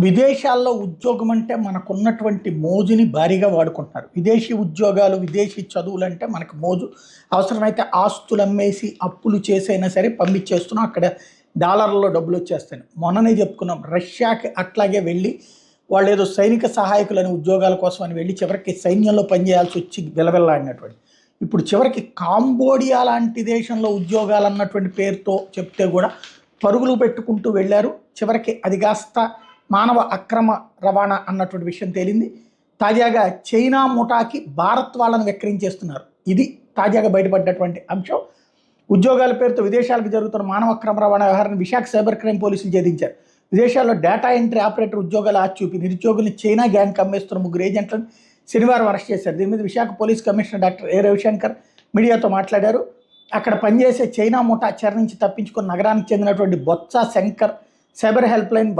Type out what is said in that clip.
విదేశాల్లో ఉద్యోగం అంటే మనకున్నటువంటి మోజుని భారీగా వాడుకుంటున్నారు. విదేశీ ఉద్యోగాలు, విదేశీ చదువులంటే మనకు మోజు. అవసరమైతే ఆస్తులు అమ్మేసి, అప్పులు చేసైనా సరే పంపించేస్తున్నాం. అక్కడ డాలర్లలో డబ్బులు వచ్చేస్తాయి. మొన్ననే చెప్పుకున్నాం, రష్యాకి అట్లాగే వెళ్ళి వాళ్ళు ఏదో సైనిక సహాయకులని ఉద్యోగాల కోసం అని వెళ్ళి చివరికి సైన్యంలో పనిచేయాల్సి వచ్చి విలవిల్లాడినటువంటి. ఇప్పుడు చివరికి కాంబోడియా లాంటి దేశంలో ఉద్యోగాలు అన్నటువంటి పేరుతో చెప్తే కూడా పరుగులు పెట్టుకుంటూ వెళ్ళారు. చివరికి అది కాస్త మానవ అక్రమ రవాణా అన్నటువంటి విషయం తేలింది. తాజాగా చైనా ముఠాకి భారత్ వాళ్ళని విక్రయించేస్తున్నారు. ఇది తాజాగా బయటపడ్డటువంటి అంశం. ఉద్యోగాల పేరుతో విదేశాలకు జరుగుతున్న మానవ అక్రమ రవాణా వ్యవహారాన్ని విశాఖ సైబర్ క్రైమ్ పోలీసులు ఛేదించారు. విదేశాల్లో డేటా ఎంట్రీ ఆపరేటర్ ఉద్యోగాలు ఆచూపి నిరుద్యోగుల్ని చైనా గ్యాంగ్ అమ్మేస్తున్న 3 ఏజెంట్లను శనివారం అరెస్ట్ చేశారు. దీని మీద విశాఖ పోలీస్ కమిషనర్ డాక్టర్ ఏ రవిశంకర్ మీడియాతో మాట్లాడారు. అక్కడ పనిచేసే చైనా ముఠా చెర నుంచి తప్పించుకున్న నగరానికి చెందినటువంటి Botsa Shankar cyber help line